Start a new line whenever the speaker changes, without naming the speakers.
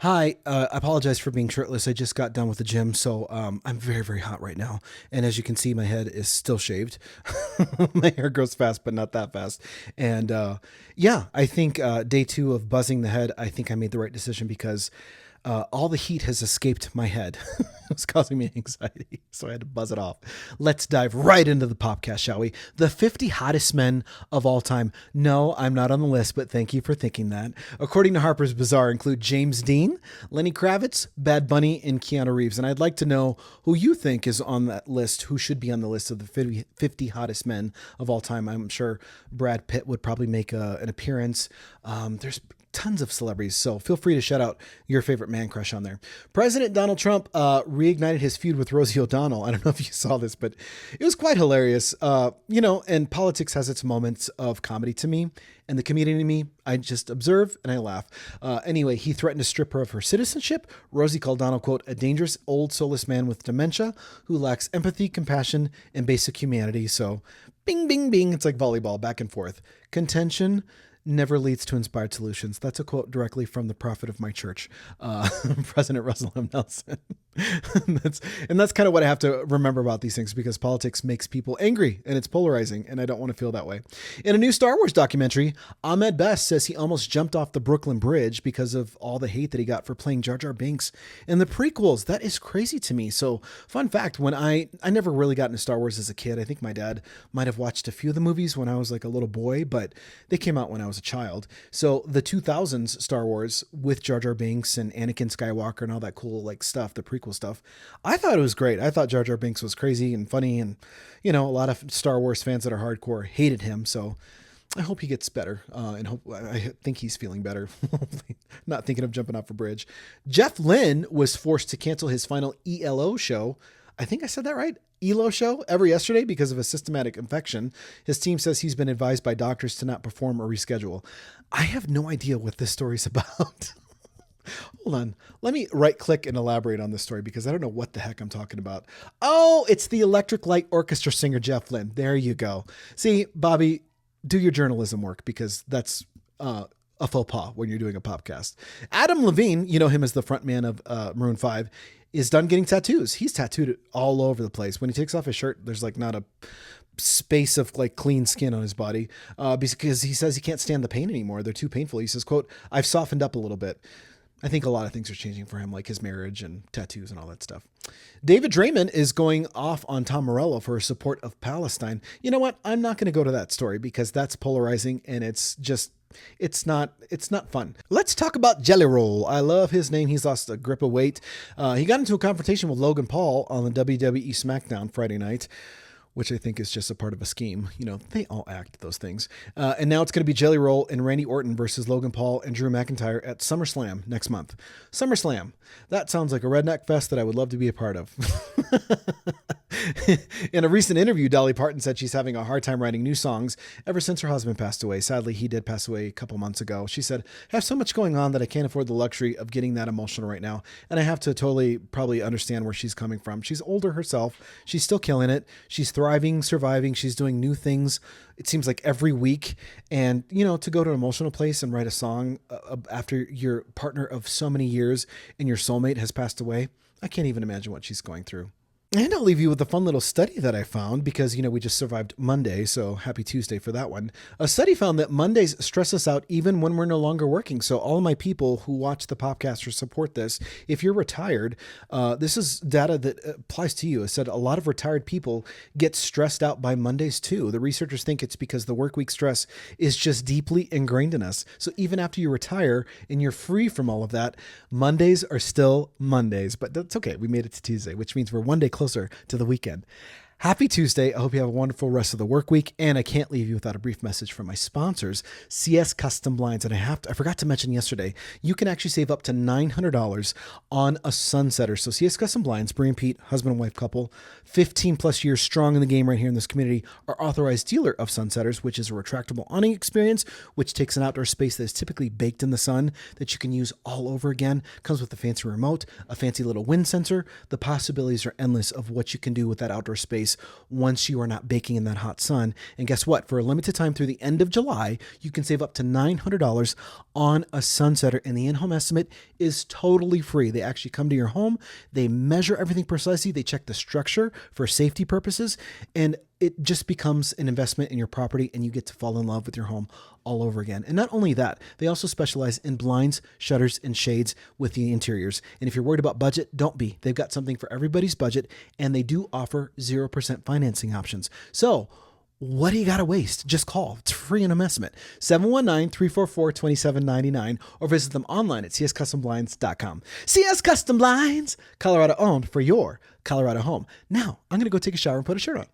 Hi, I apologize for being shirtless. I just got done with the gym, so I'm very, very hot right now. And as you can see, my head is still shaved. My hair grows fast, but not that fast. And yeah, I think day two of buzzing the head, I think I made the right decision because all the heat has escaped my head. It's causing me anxiety, so I had to buzz it off. Let's dive right into the podcast, shall we? The 50 hottest men of all time. No, I'm not on the list, but thank you for thinking that. According to Harper's Bazaar, include James Dean, Lenny Kravitz, Bad Bunny, and Keanu Reeves. And I'd like to know who you think is on that list, who should be on the list of the 50 hottest men of all time. I'm sure Brad Pitt would probably make an appearance. There's tons of celebrities, so feel free to shout out your favorite man crush on there. President Donald Trump reignited his feud with Rosie O'Donnell. I don't know if you saw this, but it was quite hilarious. And politics has its moments of comedy to me, and the comedian in me, I just observe and I laugh. Anyway, he threatened to strip her of her citizenship. Rosie called Donald, quote, a dangerous old soulless man with dementia who lacks empathy, compassion, and basic humanity. So bing, bing, bing. It's like volleyball, back and forth. Contention never leads to inspired solutions. That's a quote directly from the prophet of my church, President Russell M. Nelson. that's kind of what I have to remember about these things, because politics makes people angry and it's polarizing, and I don't want to feel that way. In a new Star Wars documentary, Ahmed Best says he almost jumped off the Brooklyn Bridge because of all the hate that he got for playing Jar Jar Binks in the prequels. That is crazy to me. So, fun fact, when I never really got into Star Wars as a kid. I think my dad might have watched a few of the movies when I was like a little boy, but they came out when I was a child. So the 2000s Star Wars with Jar Jar Binks and Anakin Skywalker and all that cool like stuff, the prequel stuff, I thought it was great. I thought Jar Jar Binks was crazy and funny, and a lot of Star Wars fans that are hardcore hated him. So I hope he gets better, and I think he's feeling better. Not thinking of jumping off a bridge. Jeff Lynne was forced to cancel his final ELO show. I think I said that right. ELO show ever yesterday because of a systematic infection. His team says he's been advised by doctors to not perform or reschedule. I have no idea what this story's about. Hold on. Let me right click and elaborate on this story, because I don't know what the heck I'm talking about. Oh, it's the Electric Light Orchestra singer, Jeff Lynne. There you go. See, Bobby, do your journalism work, because that's a faux pas when you're doing a podcast. Adam Levine, you know him as the frontman of Maroon 5, is done getting tattoos. He's tattooed all over the place. When he takes off his shirt, there's like not a space of like clean skin on his body, because he says he can't stand the pain anymore. They're too painful. He says, quote, I've softened up a little bit. I think a lot of things are changing for him, like his marriage and tattoos and all that stuff. David Draymond is going off on Tom Morello for his support of Palestine. You know what? I'm not going to go to that story, because that's polarizing, and it's not fun. Let's talk about Jelly Roll. I love his name. He's lost a grip of weight. He got into a confrontation with Logan Paul on the WWE SmackDown Friday night, which I think is just a part of a scheme. They all act those things. And now it's going to be Jelly Roll and Randy Orton versus Logan Paul and Drew McIntyre at SummerSlam next month. SummerSlam. That sounds like a redneck fest that I would love to be a part of. In a recent interview, Dolly Parton said she's having a hard time writing new songs ever since her husband passed away. Sadly, he did pass away a couple months ago. She said, I have so much going on that I can't afford the luxury of getting that emotional right now. And I have to totally probably understand where she's coming from. She's older herself. She's still killing it. She's thriving, surviving. She's doing new things, it seems like, every week. And, to go to an emotional place and write a song after your partner of so many years and your soulmate has passed away, I can't even imagine what she's going through. And I'll leave you with a fun little study that I found, because, we just survived Monday, so happy Tuesday for that one. A study found that Mondays stress us out even when we're no longer working. So all of my people who watch the podcast or support this, if you're retired, this is data that applies to you. It said a lot of retired people get stressed out by Mondays too. The researchers think it's because the work week stress is just deeply ingrained in us. So even after you retire and you're free from all of that, Mondays are still Mondays. But that's okay. We made it to Tuesday, which means we're one day closer to the weekend. Happy Tuesday. I hope you have a wonderful rest of the work week. And I can't leave you without a brief message from my sponsors, CS Custom Blinds. And I forgot to mention yesterday, you can actually save up to $900 on a sunsetter. So CS Custom Blinds, Brie and Pete, husband and wife couple, 15 plus years strong in the game right here in this community, are authorized dealer of sunsetters, which is a retractable awning experience, which takes an outdoor space that is typically baked in the sun that you can use all over again. Comes with a fancy remote, a fancy little wind sensor. The possibilities are endless of what you can do with that outdoor space days once you are not baking in that hot sun. And guess what? For a limited time through the end of July, you can save up to $900 on a Sunsetter, and the in-home estimate is totally free. They actually come to your home, they measure everything precisely, they check the structure for safety purposes, and it just becomes an investment in your property, and you get to fall in love with your home all over again. And not only that, they also specialize in blinds, shutters, and shades with the interiors. And if you're worried about budget, don't be. They've got something for everybody's budget, and they do offer 0% financing options. So what do you got to waste? Just call. It's free in-home estimate. 719-344-2799, or visit them online at cscustomblinds.com. CS Custom Blinds, Colorado owned for your Colorado home. Now, I'm going to go take a shower and put a shirt on.